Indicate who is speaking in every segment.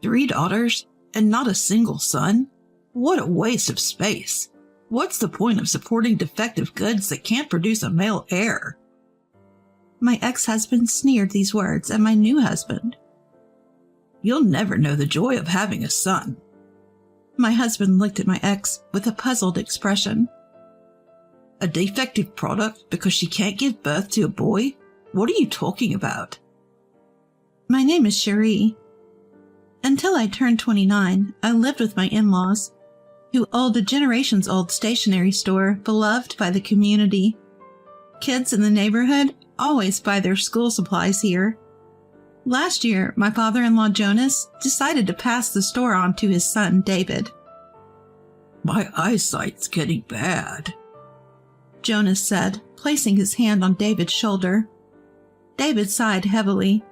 Speaker 1: 3 daughters and not a single son? What a waste of space. What's the point of supporting defective goods that can't produce a male heir?
Speaker 2: My ex-husband sneered these words at my new husband.
Speaker 1: You'll never know the joy of having a son.
Speaker 2: My husband looked at my ex with a puzzled expression.
Speaker 1: A defective product because she can't give birth to a boy? What are you talking about?
Speaker 2: My name is Cherie. Until I turned 29, I lived with my in-laws, who owned a generations-old stationery store beloved by the community. Kids in the neighborhood always buy their school supplies here. Last year, my father-in-law Jonas decided to pass the store on to his son David.
Speaker 1: My eyesight's getting bad,
Speaker 2: Jonas said, placing his hand on David's shoulder. David sighed heavily,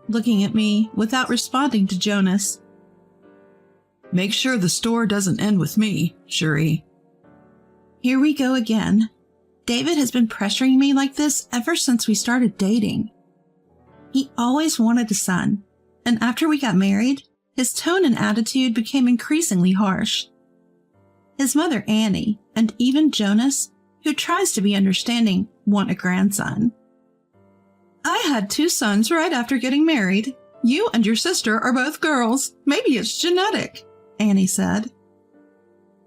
Speaker 2: looking at me without responding to Jonas.
Speaker 1: Make sure the store doesn't end with me, Cherie.
Speaker 2: Here we go again. David has been pressuring me like this ever since we started dating. He always wanted a son, and after we got married, his tone and attitude became increasingly harsh. His mother, Annie, and even Jonas, who tries to be understanding, want a grandson. I had 2 sons right after getting married. You and your sister are both girls. Maybe it's genetic, Annie said.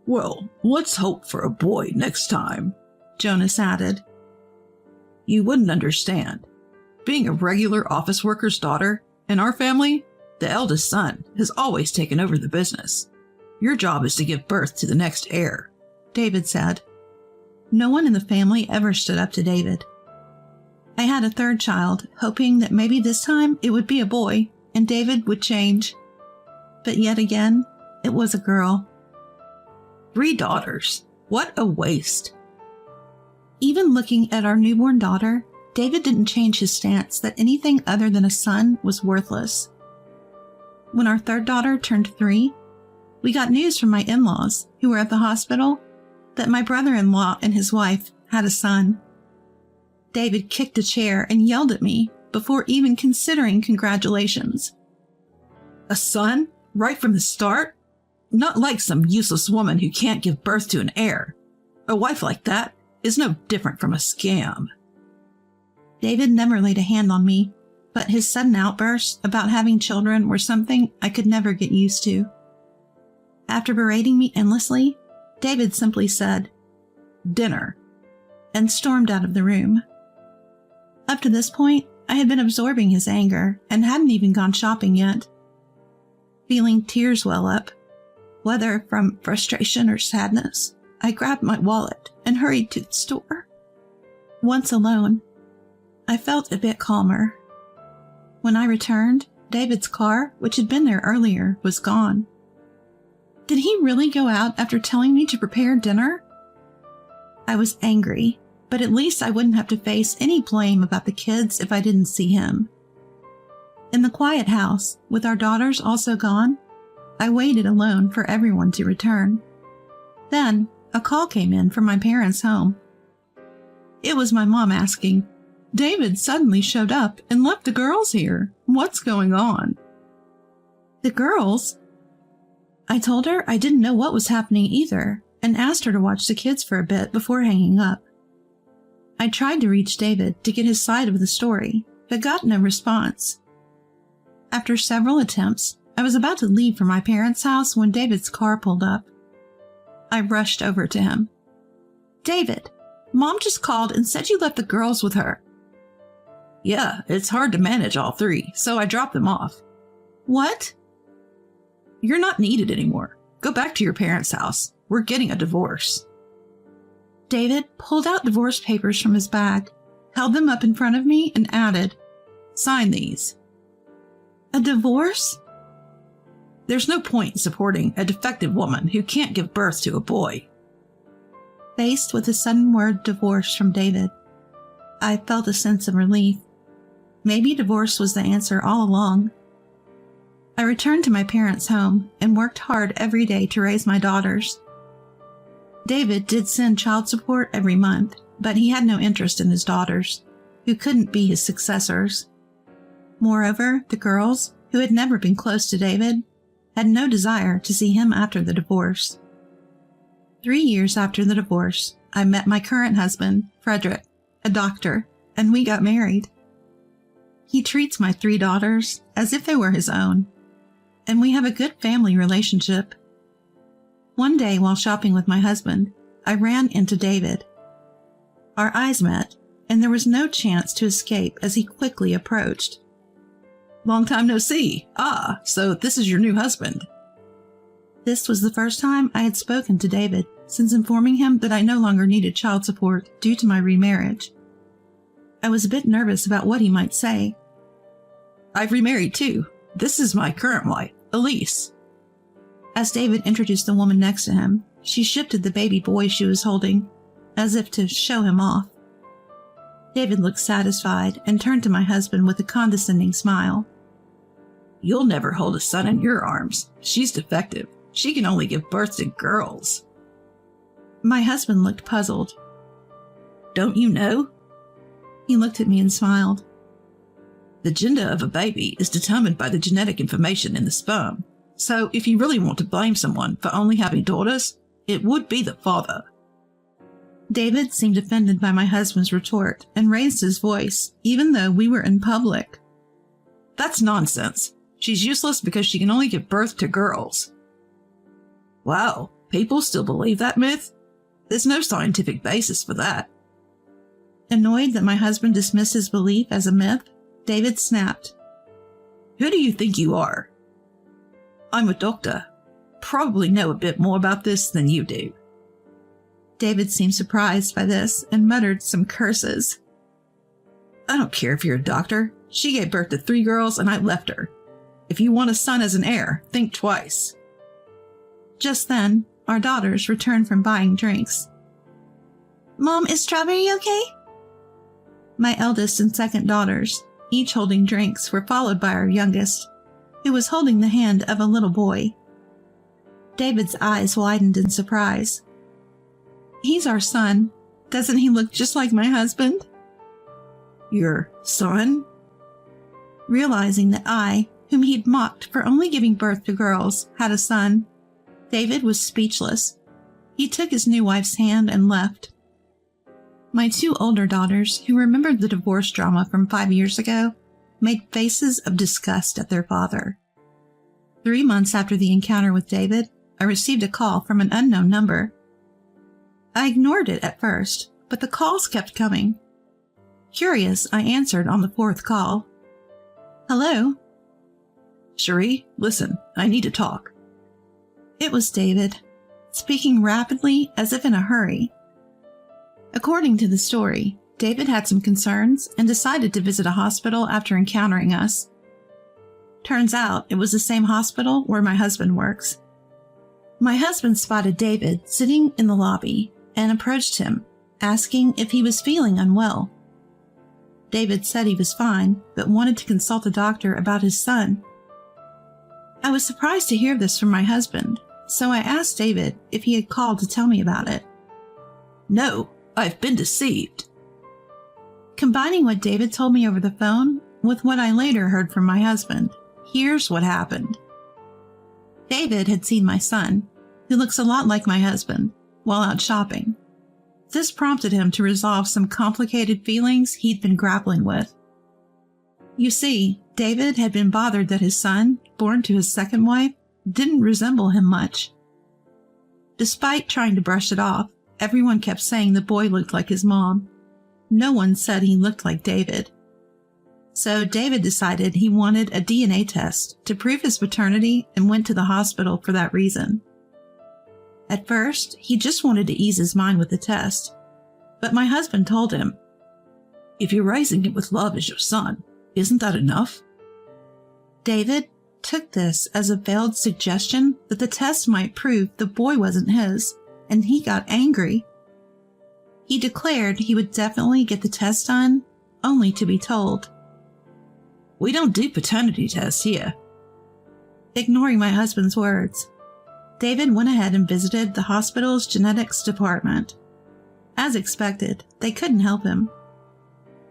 Speaker 1: Well, let's hope for a boy next time,
Speaker 2: Jonas added.
Speaker 1: You wouldn't understand. Being a regular office worker's daughter, in our family, the eldest son has always taken over the business. Your job is to give birth to the next heir,
Speaker 2: David said. No one in the family ever stood up to David. I had a 3rd child, hoping that maybe this time it would be a boy and David would change. But yet again, it was a girl.
Speaker 1: 3 daughters. What a waste.
Speaker 2: Even looking at our newborn daughter, David didn't change his stance that anything other than a son was worthless. When our 3rd daughter turned 3, we got news from my in-laws, who were at the hospital, that my brother-in-law and his wife had a son. David kicked a chair and yelled at me before even considering congratulations.
Speaker 1: A son? Right from the start? Not like some useless woman who can't give birth to an heir. A wife like that is no different from a scam.
Speaker 2: David never laid a hand on me, but his sudden outbursts about having children were something I could never get used to. After berating me endlessly, David simply said, "Dinner," and stormed out of the room. Up to this point, I had been absorbing his anger and hadn't even gone shopping yet. Feeling tears well up, whether from frustration or sadness, I grabbed my wallet and hurried to the store. Once alone, I felt a bit calmer. When I returned, David's car, which had been there earlier, was gone. Did he really go out after telling me to prepare dinner? I was angry, but at least I wouldn't have to face any blame about the kids if I didn't see him. In the quiet house, with our daughters also gone, I waited alone for everyone to return. Then, a call came in from my parents' home. It was my mom asking, "David suddenly showed up and left the girls here. What's going on?" The girls? I told her I didn't know what was happening either and asked her to watch the kids for a bit before hanging up. I tried to reach David to get his side of the story, but got no response. After several attempts, I was about to leave for my parents' house when David's car pulled up. I rushed over to him. "David, Mom just called and said you left the girls with her."
Speaker 1: "Yeah, it's hard to manage all 3, so I dropped them off."
Speaker 2: "What?"
Speaker 1: "You're not needed anymore. Go back to your parents' house. We're getting a divorce."
Speaker 2: David pulled out divorce papers from his bag, held them up in front of me, and added,
Speaker 1: "Sign these."
Speaker 2: "A divorce?"
Speaker 1: There's no point in supporting a defective woman who can't give birth to a boy.
Speaker 2: Faced with the sudden word divorce from David, I felt a sense of relief. Maybe divorce was the answer all along. I returned to my parents' home and worked hard every day to raise my daughters. David did send child support every month, but he had no interest in his daughters, who couldn't be his successors. Moreover, the girls, who had never been close to David, had no desire to see him after the divorce. 3 years after the divorce, I met my current husband, Frederick, a doctor, and we got married. He treats my 3 daughters as if they were his own, and we have a good family relationship. One day while shopping with my husband, I ran into David. Our eyes met, and there was no chance to escape as he quickly approached.
Speaker 1: Long time no see. Ah, so this is your new husband.
Speaker 2: This was the first time I had spoken to David since informing him that I no longer needed child support due to my remarriage. I was a bit nervous about what he might say.
Speaker 1: I've remarried too. This is my current wife, Elise.
Speaker 2: As David introduced the woman next to him, she shifted the baby boy she was holding, as if to show him off. David looked satisfied and turned to my husband with a condescending smile.
Speaker 1: You'll never hold a son in your arms. She's defective. She can only give birth to girls.
Speaker 2: My husband looked puzzled.
Speaker 1: Don't you know?
Speaker 2: He looked at me and smiled.
Speaker 1: The gender of a baby is determined by the genetic information in the sperm. So if you really want to blame someone for only having daughters, it would be the father.
Speaker 2: David seemed offended by my husband's retort and raised his voice, even though we were in public.
Speaker 1: That's nonsense. She's useless because she can only give birth to girls. Wow, people still believe that myth? There's no scientific basis for that.
Speaker 2: Annoyed that my husband dismissed his belief as a myth, David snapped.
Speaker 1: Who do you think you are? I'm a doctor. Probably know a bit more about this than you do.
Speaker 2: David seemed surprised by this and muttered some curses.
Speaker 1: I don't care if you're a doctor. She gave birth to 3 girls and I left her. If you want a son as an heir, think twice.
Speaker 2: Just then, our daughters returned from buying drinks. Mom, is Strawberry okay? My eldest and second daughters, each holding drinks, were followed by our youngest, who was holding the hand of a little boy. David's eyes widened in surprise. He's our son. Doesn't he look just like my husband?
Speaker 1: Your son?
Speaker 2: Realizing that I, whom he'd mocked for only giving birth to girls, had a son, David was speechless. He took his new wife's hand and left. My 2 older daughters, who remembered the divorce drama from 5 years ago, made faces of disgust at their father. 3 months after the encounter with David, I received a call from an unknown number. I ignored it at first, but the calls kept coming. Curious, I answered on the 4th call. Hello?
Speaker 1: Cherie, listen, I need to talk.
Speaker 2: It was David, speaking rapidly as if in a hurry. According to the story, David had some concerns and decided to visit a hospital after encountering us. Turns out it was the same hospital where my husband works. My husband spotted David sitting in the lobby and approached him, asking if he was feeling unwell. David said he was fine, but wanted to consult a doctor about his son. I was surprised to hear this from my husband, so I asked David if he had called to tell me about it.
Speaker 1: No, I've been deceived.
Speaker 2: Combining what David told me over the phone with what I later heard from my husband, here's what happened. David had seen my son, who looks a lot like my husband, while out shopping. This prompted him to resolve some complicated feelings he'd been grappling with. You see, David had been bothered that his son, born to his second wife, didn't resemble him much. Despite trying to brush it off, everyone kept saying the boy looked like his mom. No one said he looked like David. So David decided he wanted a DNA test to prove his paternity and went to the hospital for that reason. At first, he just wanted to ease his mind with the test, but my husband told him,
Speaker 1: "If you're raising him with love as your son, isn't that enough?"
Speaker 2: David took this as a veiled suggestion that the test might prove the boy wasn't his, and he got angry. He declared he would definitely get the test done, only to be told,
Speaker 1: "We don't do paternity tests here."
Speaker 2: Ignoring my husband's words, David went ahead and visited the hospital's genetics department. As expected, they couldn't help him.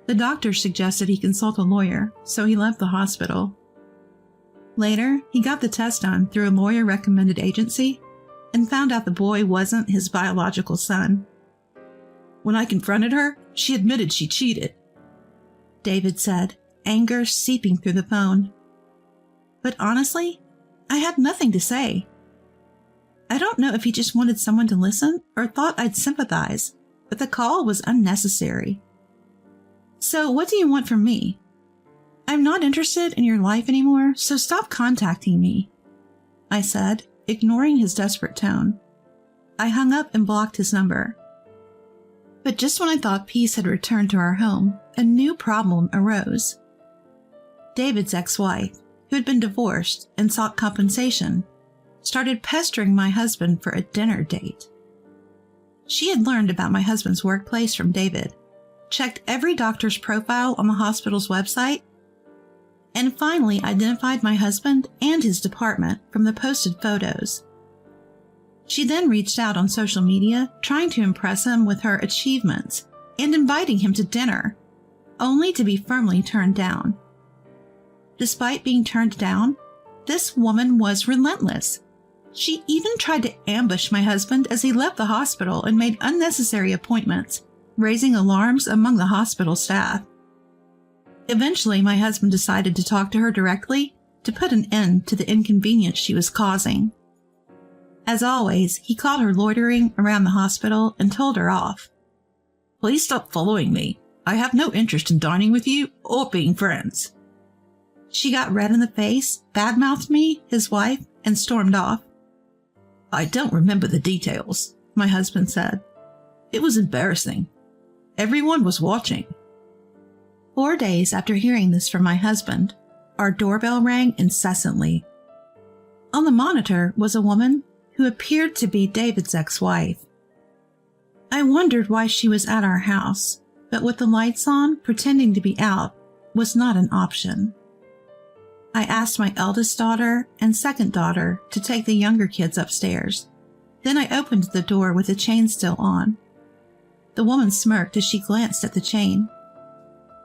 Speaker 2: The doctor suggested he consult a lawyer, so he left the hospital. Later, he got the test done through a lawyer-recommended agency and found out the boy wasn't his biological son.
Speaker 1: When I confronted her, she admitted she cheated,
Speaker 2: David said, anger seeping through the phone. But honestly, I had nothing to say. I don't know if he just wanted someone to listen or thought I'd sympathize, but the call was unnecessary. So what do you want from me? I'm not interested in your life anymore, so stop contacting me, I said, ignoring his desperate tone. I hung up and blocked his number. But just when I thought peace had returned to our home, a new problem arose. David's ex-wife, who had been divorced and sought compensation, started pestering my husband for a dinner date. She had learned about my husband's workplace from David, checked every doctor's profile on the hospital's website, and finally identified my husband and his department from the posted photos. She then reached out on social media, trying to impress him with her achievements and inviting him to dinner, only to be firmly turned down. Despite being turned down, this woman was relentless. She even tried to ambush my husband as he left the hospital and made unnecessary appointments, raising alarms among the hospital staff. Eventually, my husband decided to talk to her directly to put an end to the inconvenience she was causing. As always, he caught her loitering around the hospital and told her off.
Speaker 1: Please stop following me. I have no interest in dining with you or being friends.
Speaker 2: She got red in the face, badmouthed me, his wife, and stormed off.
Speaker 1: I don't remember the details, my husband said. It was embarrassing. Everyone was watching.
Speaker 2: 4 days after hearing this from my husband, our doorbell rang incessantly. On the monitor was a woman who appeared to be David's ex-wife. I wondered why she was at our house, but with the lights on, pretending to be out was not an option. I asked my eldest daughter and second daughter to take the younger kids upstairs. Then I opened the door with the chain still on. The woman smirked as she glanced at the chain.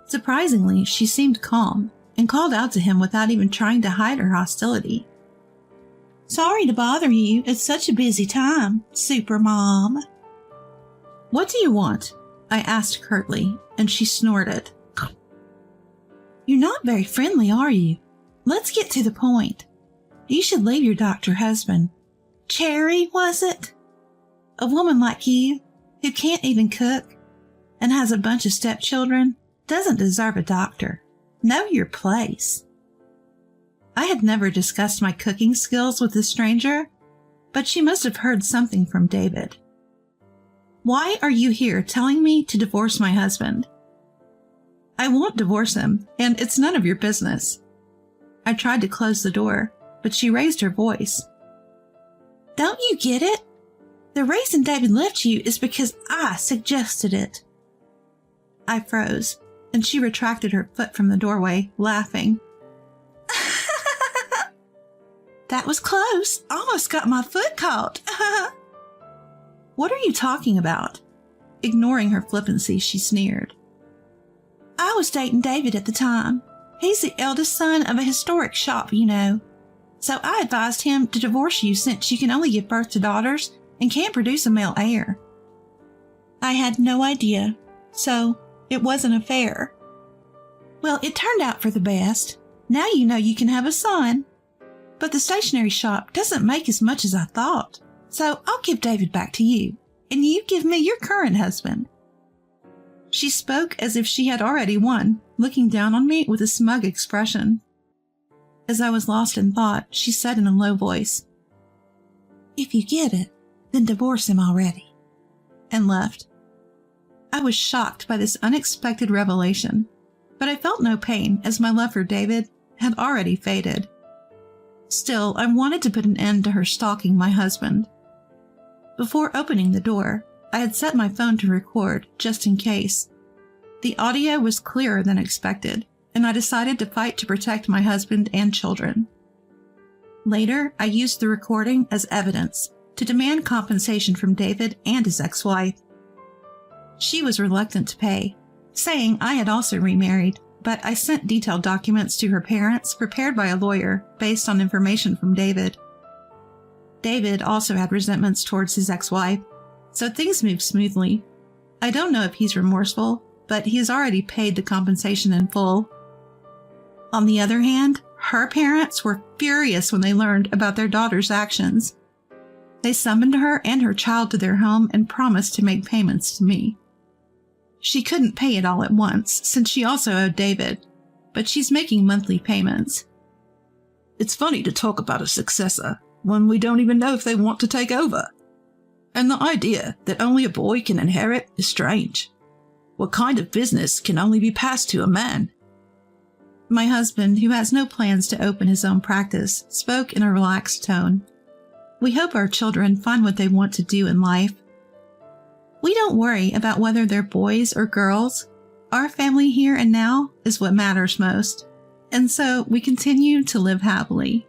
Speaker 2: Surprisingly, she seemed calm and called out to him without even trying to hide her hostility. Sorry to bother you. It's such a busy time, Super Mom. What do you want? I asked curtly, and she snorted. You're not very friendly, are you? Let's get to the point. You should leave your doctor husband. Cherry, was it? A woman like you, who can't even cook and has a bunch of stepchildren, doesn't deserve a doctor. Know your place. I had never discussed my cooking skills with this stranger, but she must have heard something from David. Why are you here telling me to divorce my husband? I won't divorce him, and it's none of your business. I tried to close the door, but she raised her voice. Don't you get it? The reason David left you is because I suggested it. I froze, and she retracted her foot from the doorway, laughing. That was close. Almost got my foot caught. What are you talking about? Ignoring her flippancy, she sneered. I was dating David at the time. He's the eldest son of a historic shop, you know. So I advised him to divorce you since you can only give birth to daughters and can't produce a male heir. I had no idea, so it wasn't a affair. Well, it turned out for the best. Now you know you can have a son. But the stationery shop doesn't make as much as I thought, so I'll give David back to you, and you give me your current husband. She spoke as if she had already won, looking down on me with a smug expression. As I was lost in thought, she said in a low voice, If you get it, then divorce him already, and left. I was shocked by this unexpected revelation, but I felt no pain as my love for David had already faded. Still, I wanted to put an end to her stalking my husband. Before opening the door, I had set my phone to record, just in case. The audio was clearer than expected, and I decided to fight to protect my husband and children. Later, I used the recording as evidence to demand compensation from David and his ex-wife. She was reluctant to pay, saying I had also remarried, but I sent detailed documents to her parents prepared by a lawyer based on information from David. David also had resentments towards his ex-wife, so things moved smoothly. I don't know if he's remorseful, but he has already paid the compensation in full. On the other hand, her parents were furious when they learned about their daughter's actions. They summoned her and her child to their home and promised to make payments to me. She couldn't pay it all at once, since she also owed David, but she's making monthly payments.
Speaker 1: It's funny to talk about a successor when we don't even know if they want to take over. And the idea that only a boy can inherit is strange. What kind of business can only be passed to a man?
Speaker 2: My husband, who has no plans to open his own practice, spoke in a relaxed tone. We hope our children find what they want to do in life. We don't worry about whether they're boys or girls. Our family here and now is what matters most, and so we continue to live happily.